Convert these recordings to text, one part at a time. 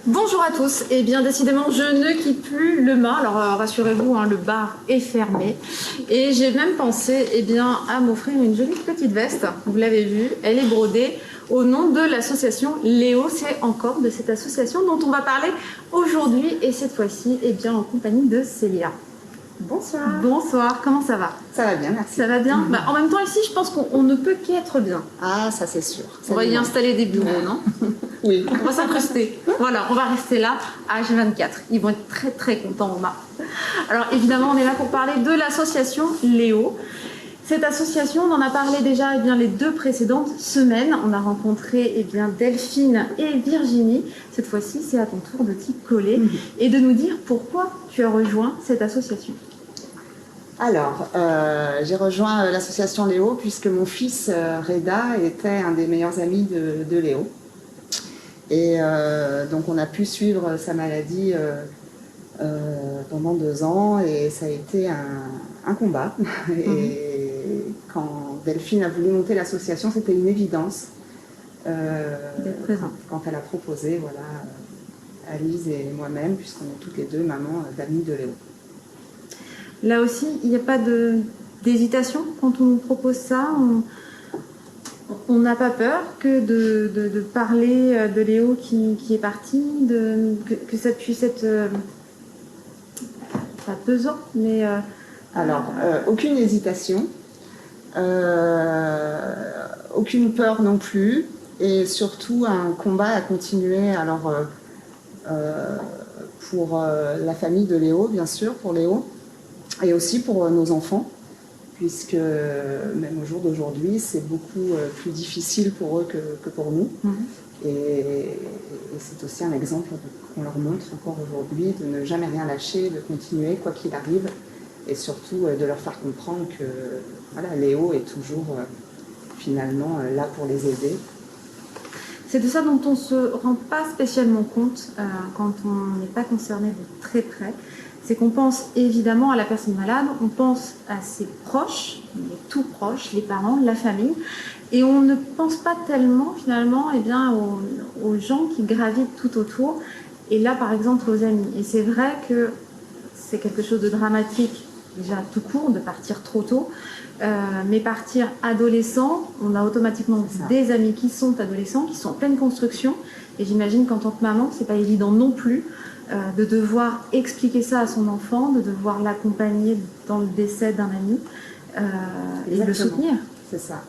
Bonjour à tous, et bien décidément je ne quitte plus le mât, alors rassurez-vous, le bar est fermé et j'ai même pensé à m'offrir une jolie petite veste, vous l'avez vu, elle est brodée au nom de l'association Léo, c'est encore de cette association dont on va parler aujourd'hui et cette fois-ci en compagnie de Célia. Bonsoir. Bonsoir, comment ça va? Ça va bien, merci. Ça va bien? En même temps ici je pense qu'on ne peut qu'être bien. Ah, ça c'est sûr. On va y installer des bureaux, non? Oui. On va s'incruster. Voilà, on va rester là à H24. Ils vont être très très contents au mât. Alors évidemment, on est là pour parler de l'association Léo. Cette association, on en a parlé déjà les 2 précédentes semaines. On a rencontré Delphine et Virginie. Cette fois-ci, c'est à ton tour de t'y coller et de nous dire pourquoi tu as rejoint cette association. Alors, j'ai rejoint l'association Léo puisque mon fils Reda était un des meilleurs amis de Léo. Et donc on a pu suivre sa maladie pendant 2 ans et ça a été un combat. Et quand Delphine a voulu monter l'association, c'était une évidence. D'être présente. Quand elle a proposé, voilà, Alice et moi-même, puisqu'on est toutes les 2 mamans d'amis de Léo. Là aussi, il n'y a pas d'hésitation quand on nous propose ça. On n'a pas peur que de parler de Léo qui est parti, que ça puisse être pas pesant, mais... Alors, aucune hésitation, aucune peur non plus, et surtout un combat à continuer. Alors, pour la famille de Léo, bien sûr, pour Léo, et aussi pour nos enfants, puisque même au jour d'aujourd'hui, c'est beaucoup plus difficile pour eux que pour nous. Et c'est aussi un exemple qu'on leur montre encore aujourd'hui, de ne jamais rien lâcher, de continuer quoi qu'il arrive, et surtout de leur faire comprendre que voilà, Léo est toujours finalement là pour les aider. C'est de ça dont on ne se rend pas spécialement compte quand on n'est pas concerné de très près. C'est qu'on pense évidemment à la personne malade, on pense à ses proches, les tout proches, les parents, la famille, et on ne pense pas tellement finalement aux gens qui gravitent tout autour, et là par exemple aux amis. Et c'est vrai que c'est quelque chose de dramatique, déjà tout court, de partir trop tôt, mais partir adolescent, on a automatiquement des amis qui sont adolescents, qui sont en pleine construction, et j'imagine qu'en tant que maman, c'est pas évident non plus de devoir expliquer ça à son enfant, de devoir l'accompagner dans le décès d'un ami et le soutenir. C'est ça,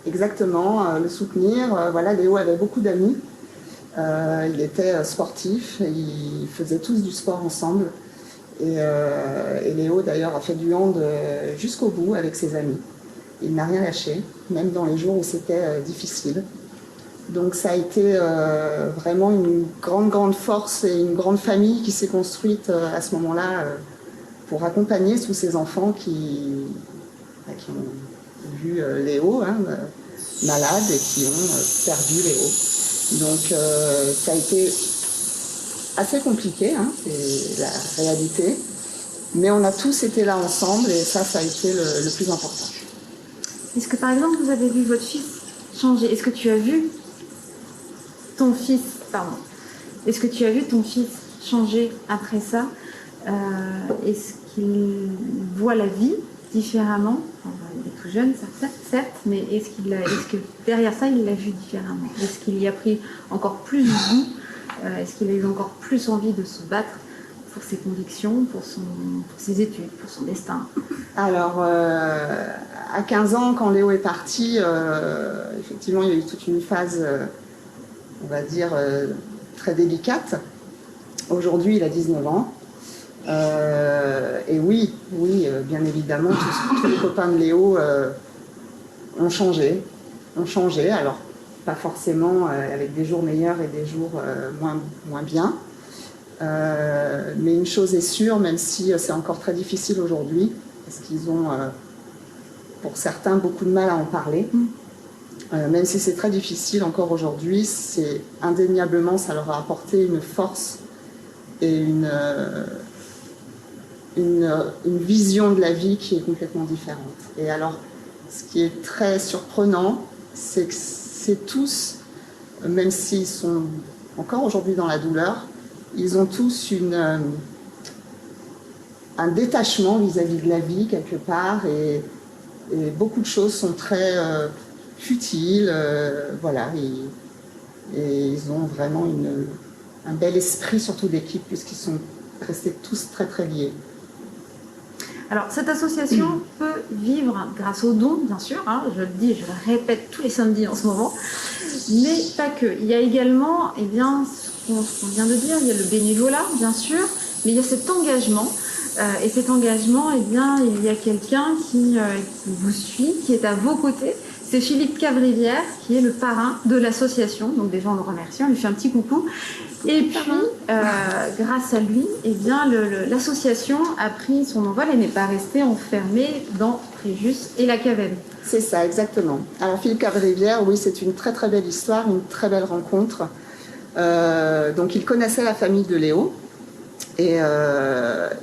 exactement, le soutenir. Voilà, Léo avait beaucoup d'amis, il était sportif, ils faisaient tous du sport ensemble. Et Léo d'ailleurs a fait du hand jusqu'au bout avec ses amis. Il n'a rien lâché, même dans les jours où c'était difficile. Donc ça a été vraiment une grande force et une grande famille qui s'est construite à ce moment-là pour accompagner tous ces enfants qui ont vu Léo malade et qui ont perdu Léo. Donc ça a été assez compliqué, c'est la réalité, mais on a tous été là ensemble et ça a été le plus important. Est-ce que par exemple vous avez vu votre fils changer? Est-ce que tu as vu ton fils changer après ça? Est-ce qu'il voit la vie différemment? Il est tout jeune, certes, mais est-ce que derrière ça, il l'a vu différemment? Est-ce qu'il y a pris encore plus goût? Est-ce qu'il a eu encore plus envie de se battre pour ses convictions, pour ses études, pour son destin? Alors, à 15 ans, quand Léo est parti, effectivement, il y a eu toute une phase, on va dire, très délicate. Aujourd'hui, il a 19 ans. Et oui, bien évidemment, tous les copains de Léo ont changé. Alors, pas forcément avec des jours meilleurs et des jours moins bien. Mais une chose est sûre, même si c'est encore très difficile aujourd'hui, parce qu'ils ont, pour certains, beaucoup de mal à en parler. Même si c'est très difficile encore aujourd'hui, c'est indéniablement, ça leur a apporté une force et une vision de la vie qui est complètement différente. Et alors, ce qui est très surprenant, c'est que c'est tous, même s'ils sont encore aujourd'hui dans la douleur. Ils ont tous un détachement vis-à-vis de la vie quelque part et beaucoup de choses sont très futiles. Voilà, et ils ont vraiment un bel esprit surtout d'équipe puisqu'ils sont restés tous très très liés. Alors, cette association peut vivre grâce aux dons, bien sûr, hein, je le dis, je le répète tous les samedis en ce moment, mais pas que. Il y a également, eh bien, ce qu'on vient de dire, il y a le bénévolat, bien sûr, mais il y a cet engagement. Et cet engagement, eh bien, il y a quelqu'un qui vous suit, qui est à vos côtés. C'est Philippe Cavrivière, qui est le parrain de l'association. Donc déjà, on le remercie, on lui fait un petit coucou. Et puis, grâce à lui, eh bien, l'association a pris son envol et n'est pas restée enfermée dans Fréjus et la Caverne. C'est ça, exactement. Alors Philippe Cavrivière, oui, c'est une très très belle histoire, une très belle rencontre. Donc il connaissait la famille de Léo. Et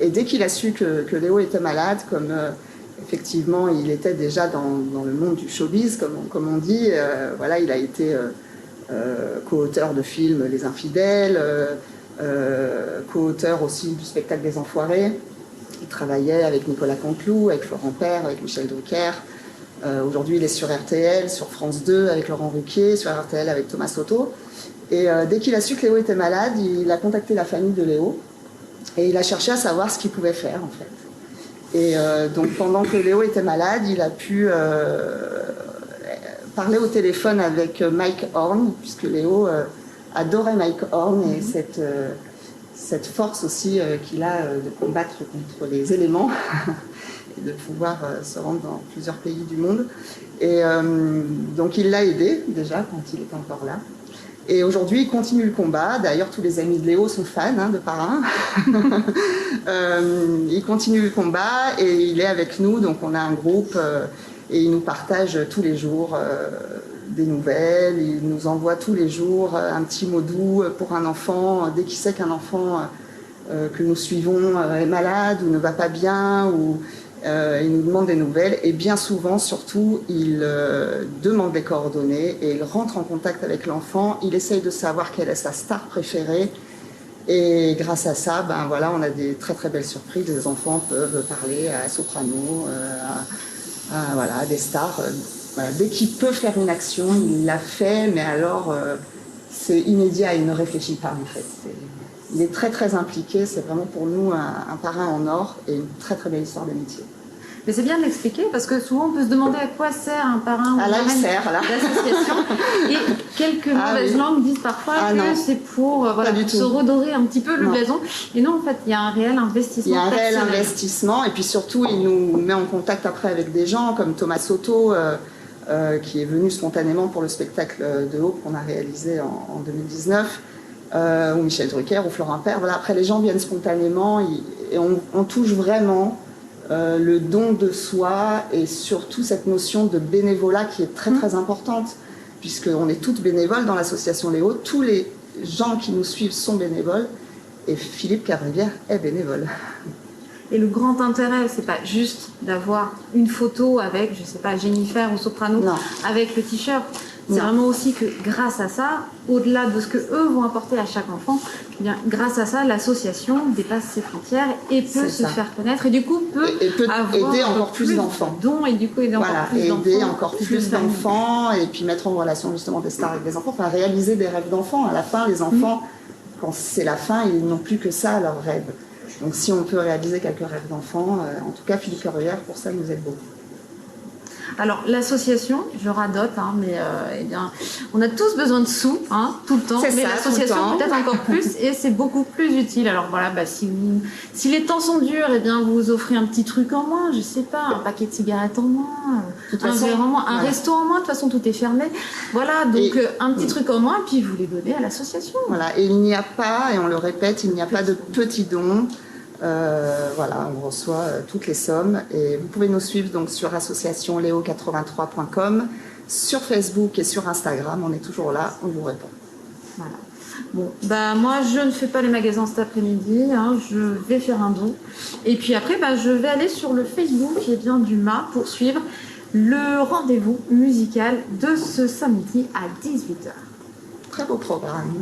dès qu'il a su que Léo était malade, comme effectivement il était déjà dans le monde du showbiz, comme on dit, voilà, il a été co-auteur de films Les Infidèles, co-auteur aussi du spectacle des Enfoirés. Il travaillait avec Nicolas Canteloup, avec Florent Père, avec Michel Drucker. Aujourd'hui il est sur RTL, sur France 2 avec Laurent Ruquier, sur RTL avec Thomas Soto. Et dès qu'il a su que Léo était malade, il a contacté la famille de Léo. Et il a cherché à savoir ce qu'il pouvait faire, en fait. Et donc, pendant que Léo était malade, il a pu parler au téléphone avec Mike Horn, puisque Léo adorait Mike Horn et cette force aussi qu'il a de combattre contre les éléments et de pouvoir se rendre dans plusieurs pays du monde. Et donc, il l'a aidé, déjà, quand il était encore là. Et aujourd'hui, il continue le combat. D'ailleurs, tous les amis de Léo sont fans de Parrain. Il continue le combat et il est avec nous. Donc, on a un groupe et il nous partage tous les jours des nouvelles. Il nous envoie tous les jours un petit mot doux pour un enfant. Dès qu'il sait qu'un enfant que nous suivons est malade ou ne va pas bien, ou il nous demande des nouvelles. Et bien souvent, surtout, il demande des coordonnées et il rentre en contact avec l'enfant. Il essaye de savoir quelle est sa star préférée. Et grâce à ça, ben voilà, on a des très très belles surprises. Les enfants peuvent parler à Soprano, voilà, des stars. Voilà. Dès qu'il peut faire une action, il l'a fait, mais alors c'est immédiat, il ne réfléchit pas en fait. Il est très très impliqué, c'est vraiment pour nous un parrain en or et une très très belle histoire d'amitié. Mais c'est bien de l'expliquer parce que souvent on peut se demander à quoi sert un parrain ou une marraine d'association. Et quelques mauvaises langues disent parfois que c'est pour, voilà, pour se redorer un petit peu le blason. Et non, en fait, il y a un réel investissement. Il y a un réel investissement et puis surtout, il nous met en contact après avec des gens comme Thomas Soto, qui est venu spontanément pour le spectacle de Hope qu'on a réalisé en 2019. Ou Michel Drucker ou Florent Père. Voilà, après, les gens viennent spontanément et on touche vraiment le don de soi et surtout cette notion de bénévolat qui est très très importante puisqu'on est toutes bénévoles dans l'association Léo. Tous les gens qui nous suivent sont bénévoles et Philippe Cavrivière est bénévole. Et le grand intérêt, c'est pas juste d'avoir une photo avec, je sais pas, Jennifer ou Soprano avec le t-shirt. C'est vraiment aussi que grâce à ça, au-delà de ce que eux vont apporter à chaque enfant, eh bien, grâce à ça, l'association dépasse ses frontières et peut se faire connaître et du coup peut avoir aider encore plus d'enfants. Et du coup aider encore plus d'enfants et puis mettre en relation justement des stars avec des enfants, enfin réaliser des rêves d'enfants. À la fin, les enfants, quand c'est la fin, ils n'ont plus que ça, leurs rêves. Donc si on peut réaliser quelques rêves d'enfants, en tout cas Philippe Cavrivière, pour ça, nous aide beaucoup. Alors l'association, je radote, mais eh bien, on a tous besoin de sous, tout le temps, mais l'association peut-être encore plus, et c'est beaucoup plus utile. Alors voilà, si les temps sont durs, eh bien, vous offrez un petit truc en moins, je sais pas, un paquet de cigarettes en moins, un resto en moins, de toute façon tout est fermé. Voilà, donc un petit truc en moins, puis vous les donnez à l'association. Voilà, et il n'y a pas, et on le répète, il n'y a pas de petits dons. Voilà, on reçoit toutes les sommes et vous pouvez nous suivre donc sur associationleo83.com, sur Facebook et sur Instagram, on est toujours là, on vous répond. Voilà. Bon, moi je ne fais pas les magasins cet après-midi, je vais faire un don et puis après je vais aller sur le Facebook du MA pour suivre le rendez-vous musical de ce samedi à 18h. Très beau programme.